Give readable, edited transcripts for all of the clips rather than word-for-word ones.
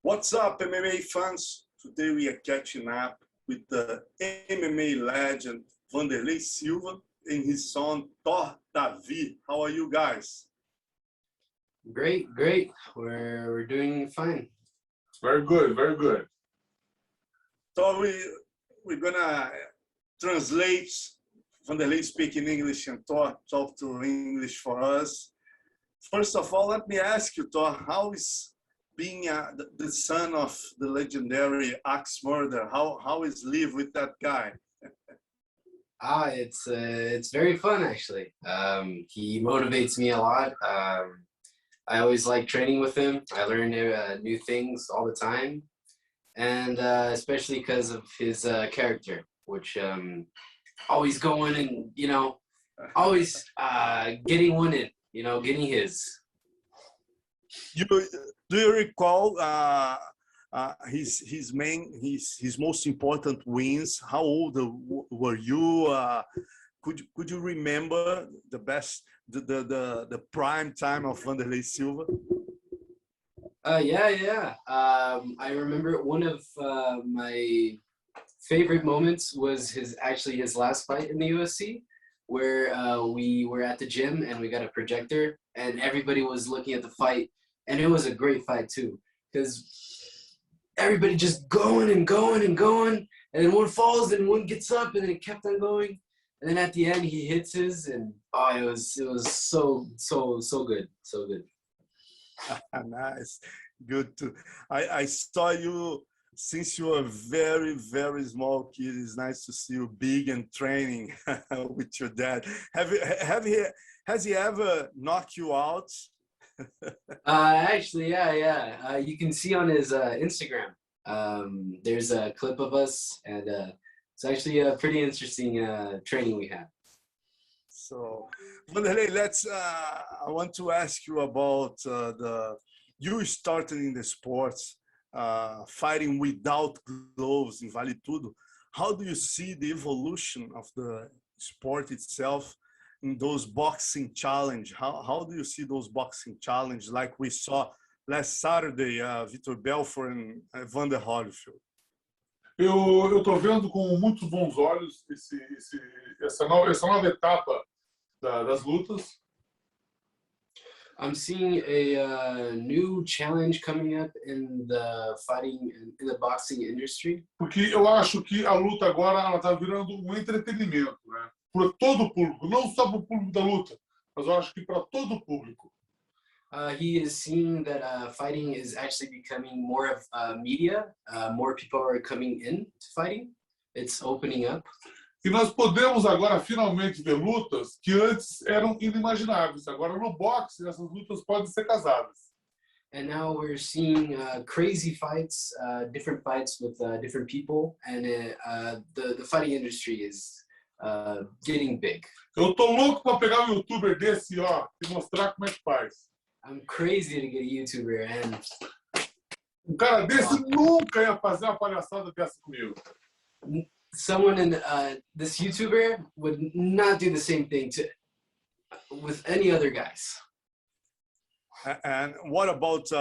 What's up, MMA fans? Today we are catching up with the MMA legend Wanderlei Silva and his son Thor. How are you guys? Great. We're doing fine. Very good, very good. So we're gonna translate. Wanderlei speak in English and Thor talk to English for us. First of all, let me ask you, Thor, how is being the son of the legendary axe murderer? How is live with that guy? It's very fun actually. He motivates me a lot. I always like training with him. I learn new things all the time, and especially because of his character, which always going and always getting one in, getting his. Do you recall his most important wins? How old were you? Could you remember the prime time of Wanderlei Silva? Yeah. I remember one of my favorite moments was his last fight in the UFC, where we were at the gym and we got a projector and everybody was looking at the fight, and it was a great fight too, because everybody just going and then one falls and one gets up and then it kept on going, and then at the end he hits his, and it was so good. Nice, good too. I saw you since you were very, very small kid. It's nice to see you big and training with your dad. Has he ever knocked you out? Actually, yeah. You can see on his Instagram. There's a clip of us, and it's actually a pretty interesting training we had. So, Wanderlei, I want to ask you about you started in the sports, fighting without gloves in Vale Tudo. How do you see the evolution of the sport itself in those boxing challenge? How do you see those boxing challenge like we saw last Saturday, Vitor Belfort and Evander Holyfield? Eu tô vendo com muitos bons olhos essa nova etapa das lutas. I'm seeing a new challenge coming up in the boxing industry. Porque eu acho que a luta agora ela tá virando um entretenimento, né? Para todo o público, não só para o público da luta, mas eu acho que para todo o público. He is seeing that fighting is actually becoming more of media. More people are coming in to fighting. It's opening up. E nós podemos agora finalmente ver lutas que antes eram inimagináveis. Agora no boxe essas lutas podem ser casadas. And now we're seeing crazy fights, different fights with different people, and the fighting industry is getting big. Eu tô louco para pegar um youtuber desse, ó, e mostrar como é que faz. I'm crazy to get a YouTuber, and um cara desse nunca ia fazer uma palhaçada dessa comigo. Someone in this YouTuber would not do the same thing with any other guys. And what about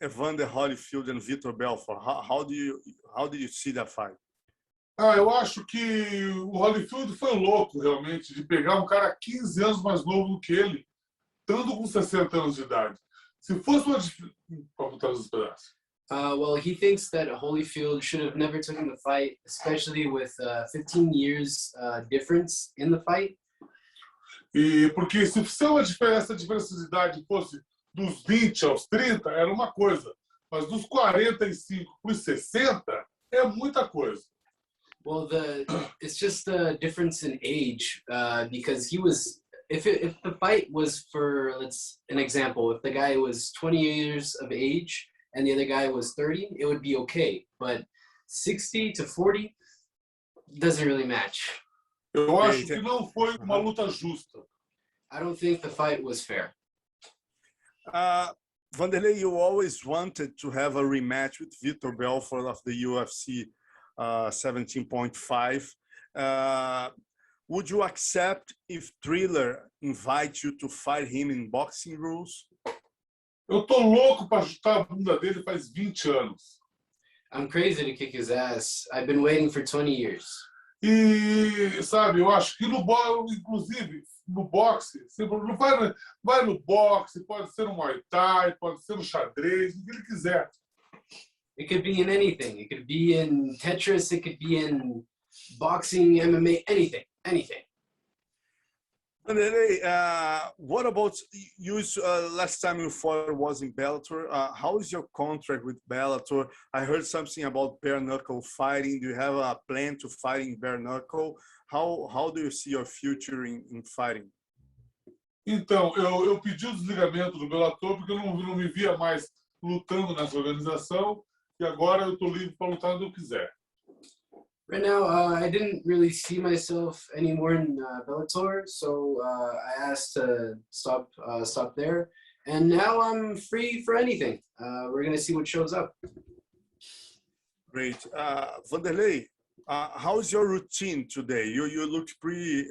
Evander Holyfield and Vitor Belfort? How do you see that fight? Eu acho que o Holyfield foi louco realmente de pegar um cara 15 anos mais novo do que ele, estando com 60 anos de idade. Se fosse uma para botar os pedaços. Well, he thinks that Holyfield should have never taken the fight, especially with 15 years difference in the fight. E porque se essa diferença de idade fosse dos 20 aos 30, era uma coisa, mas dos 45 para os 60 é muita coisa. Well, it's just the difference in age, because he was, if the fight was for, an example, if the guy was 20 years of age and the other guy was 30, it would be okay. But 60 to 40 doesn't really match. Eu acho que não foi uma luta justa. I don't think the fight was fair. Wanderlei, you always wanted to have a rematch with Vitor Belfort of the UFC 17.5. Would you accept if Thriller invites you to fight him in boxing rules? Eu tô louco para chutar a bunda dele faz 20 anos. I'm crazy to kick his ass. I've been waiting for 20 years. E, sabe, eu acho que no boxe, inclusive, no boxe, você não vai no boxe, pode ser no Muay Thai, pode ser no xadrez, o que ele quiser. It could be in anything. It could be in Tetris. It could be in boxing, MMA, anything, anything. Wanderlei, what about you? Last time you fought was in Bellator. How is your contract with Bellator? I heard something about bare knuckle fighting. Do you have a plan to fight in bare knuckle? How do you see your future in fighting? Então, eu pedi o desligamento do Bellator porque eu não me via mais lutando nessa organização e agora eu estou livre para lutar onde eu quiser. Right now, I didn't really see myself anymore in Bellator, so I asked to stop there. And now I'm free for anything. We're gonna see what shows up. Great, Wanderlei. How's your routine today? You look pretty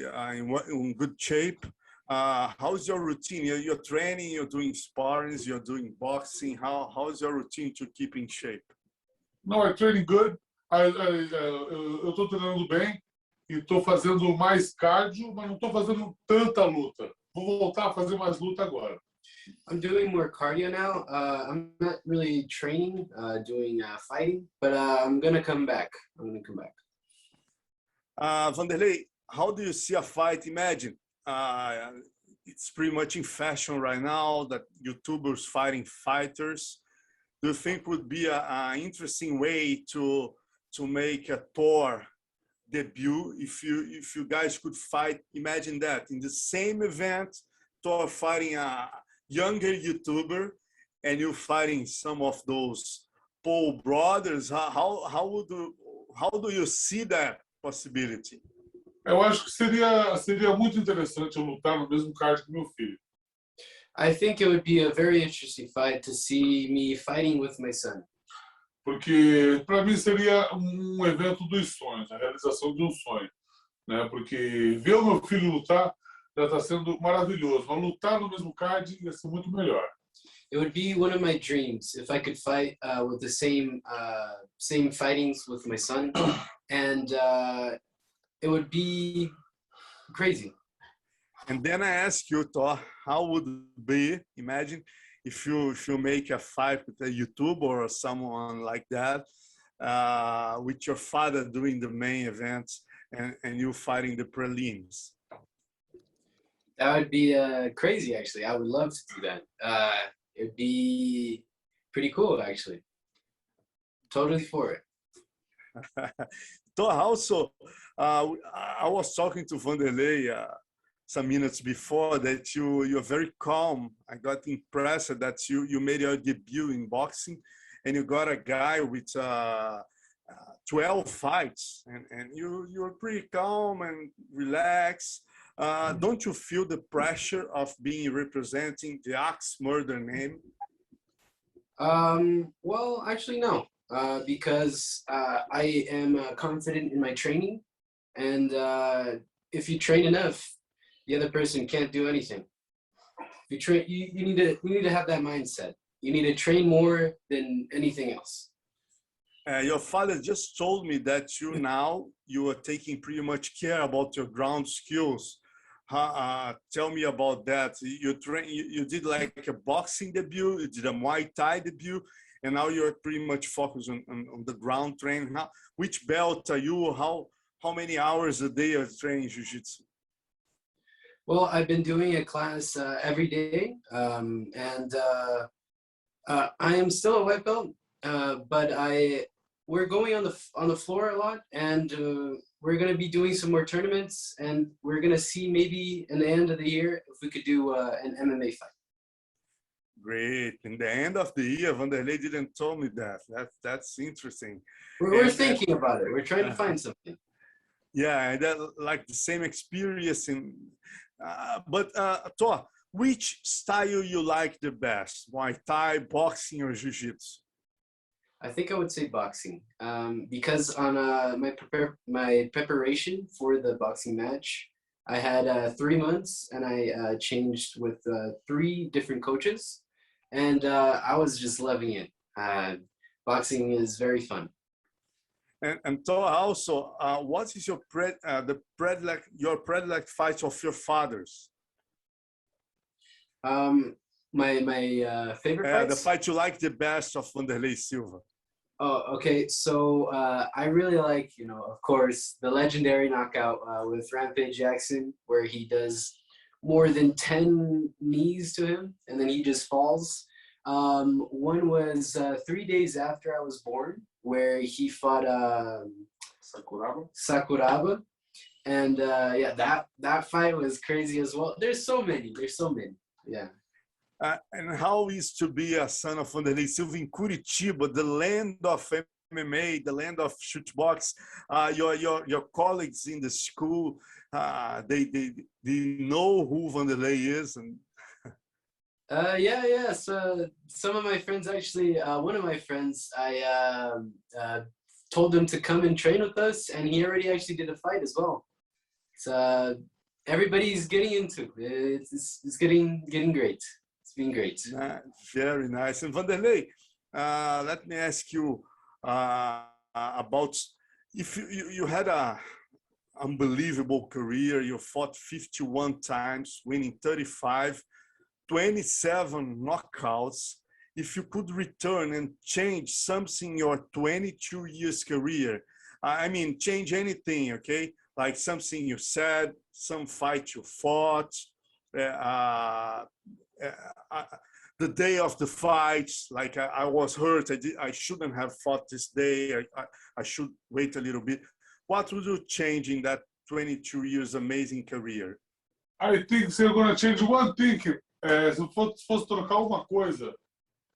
in good shape. How's your routine? You're training, you're doing sparrings, you're doing boxing. How's your routine to keep in shape? Não, é training good. Eu estou treinando bem e estou fazendo mais cardio, mas não estou fazendo tanta luta. Vou voltar a fazer mais luta agora. I'm doing more cardio now. I'm not really training, doing fighting, but I'm gonna come back. Wanderlei, how do you see a fight? Imagine it's pretty much in fashion right now that YouTubers fighting fighters. Do you think would be an interesting way to make a Thor debut if you guys could fight? Imagine that in the same event, Thor fighting a younger YouTuber and you fighting some of those Paul brothers. How do you see that possibility? Eu acho que seria muito interessante eu lutar no mesmo card que meu filho. I think it would be a very interesting fight to see me fighting with my son. Porque para mim seria evento dos sonhos, a realização de um sonho, né? Porque ver o meu filho lutar já está sendo maravilhoso, mas lutar no mesmo card ia ser muito melhor. It would be one of my dreams if I could fight with the same fightings with my son, and it would be crazy. And then I ask you, Thor, how would it be? Imagine if you make a fight with a YouTuber or someone like that, with your father doing the main events and you fighting the prelims. That would be crazy, actually. I would love to do that. It'd be pretty cool, actually. Totally for it. Thor, also, I was talking to Wanderlei some minutes before that you're very calm. I got impressed that you made your debut in boxing and you got a guy with 12 fights and you're pretty calm and relaxed. Don't you feel the pressure of being representing the axe murder name? Well, actually, no, because I am confident in my training, and if you train enough, the other person can't do anything. If you train, you need to have that mindset. You need to train more than anything else. Your father just told me that you are taking pretty much care about your ground skills. Tell me about that. You did like a boxing debut, you did a Muay Thai debut, and now you're pretty much focused on the ground training. Which belt are you? How many hours a day are you training Jiu-Jitsu? Well, I've been doing a class every day, and I am still a white belt, but we're going on the floor a lot, and we're going to be doing some more tournaments, and we're going to see maybe in the end of the year if we could do an MMA fight. Great. In the end of the year, Wanderlei didn't tell me that. That's interesting. We're thinking about it. We're trying to find something. Yeah, and that like the same experience but Thor, which style you like the best? Muay Thai, boxing, or Jiu-Jitsu? I think I would say boxing, because on my preparation for the boxing match, I had 3 months, and I changed with 3 different coaches, and I was just loving it. Boxing is very fun. And Thor, also, what is your predilect fight of your fathers? My favorite fights? The fight you like the best of Wanderlei Silva. Oh, okay. So I really like, of course, the legendary knockout with Rampage Jackson, where he does more than 10 knees to him, and then he just falls. One was 3 days after I was born, where he fought Sakuraba. And yeah, that fight was crazy as well. There's so many. Yeah. And how is to be a son of Wanderlei Silva in Curitiba, the land of MMA, the land of shootbox? Your colleagues in the school, they know who Wanderlei is, and yeah. So some of my friends actually, one of my friends, I told him to come and train with us, and he already actually did a fight as well. So everybody's getting into it. It's getting great. It's been great. Very nice. And Wanderlei, let me ask you about if you had a unbelievable career. You fought 51 times, winning 35, 27 knockouts. If you could return and change something in your 22 years career, I mean, change anything, okay? Like something you said, some fight you fought, the day of the fights, like I was hurt, I shouldn't have fought this day, I should wait a little bit. What would you change in that 22 years amazing career? I think you're going to change one thing. Se eu fosse trocar uma coisa,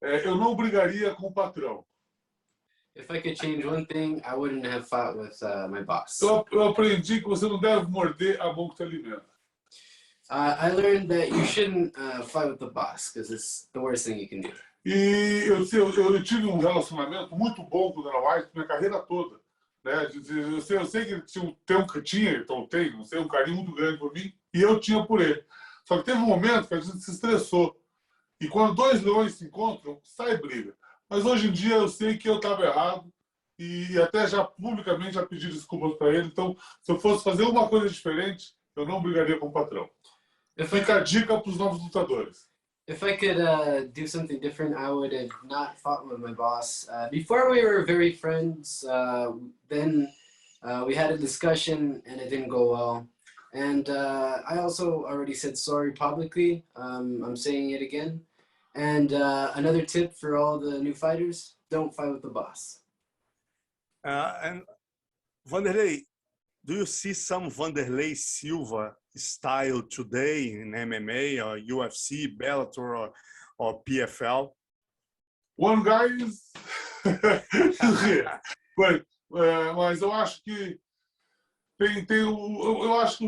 eu não brigaria com o patrão. If I could change one thing, I wouldn't have fought with my boss. Eu aprendi que você não deve morder a mão que te alimenta. I learned that you shouldn't fight with the boss, because it's the worst thing you can do. E eu tive um relacionamento muito bom com o Dana White minha carreira toda. Né? Eu sei que ele tinha não sei, um carinho muito grande por mim, e eu tinha por ele. Só que teve um momento que a gente se estressou. E quando 2 leões se encontram, sai briga. Mas hoje em dia eu sei que eu estava errado e até já publicamente já pedi desculpas para ele. Então, se eu fosse fazer uma coisa diferente, eu não brigaria com o patrão. Fica a dica para os novos lutadores. If I could do something different, I would have not fought with my boss. Before we were very friends, then we had a discussion and it didn't go well. And I also already said sorry publicly. I'm saying it again. And another tip for all the new fighters, don't fight with the boss. And Wanderlei, do you see some Wanderlei Silva style today in MMA or UFC, Bellator or PFL? One guy is... mas eu acho que eu acho que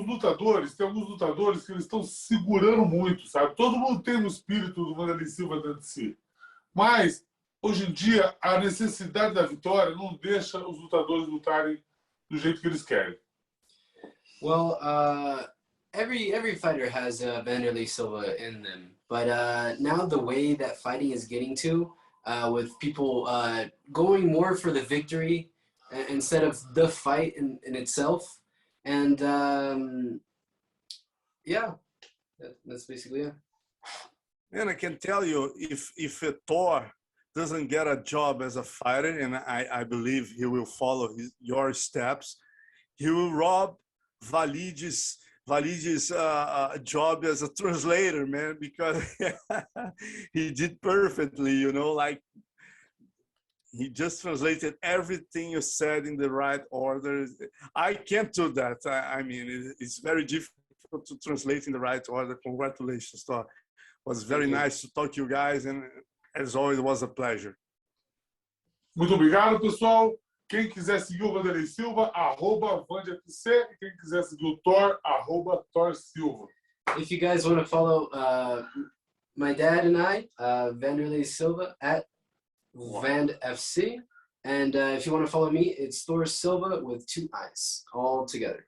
tem alguns lutadores que eles estão segurando muito, sabe? Todo mundo tem o espírito do Wanderlei Silva dentro de si. Mas, hoje em dia, a necessidade da vitória não deixa os lutadores lutarem do jeito que eles querem. Well, every fighter has Wanderlei Silva in them. But now the way that fighting is getting to, with people going more for the victory instead of the fight in itself. And yeah, that's basically it. And I can tell you, if Thor doesn't get a job as a fighter, and I believe he will follow your steps, he will rob Valid's job as a translator, man, because he did perfectly, you know, like he just translated everything you said in the right order. I can't do that. I mean, it's very difficult to translate in the right order. Congratulations, Thor. It was very nice to talk to you guys, and as always, it was a pleasure. Muito obrigado, pessoal. Quem quiser seguir o Wanderlei Silva, @WanderFC. E quem quiser seguir o Thor, @ThorSilva. If you guys want to follow my dad and I, Wanderlei Silva @WandFC. And if you want to follow me, it's Thor Silva with 2 I's all together.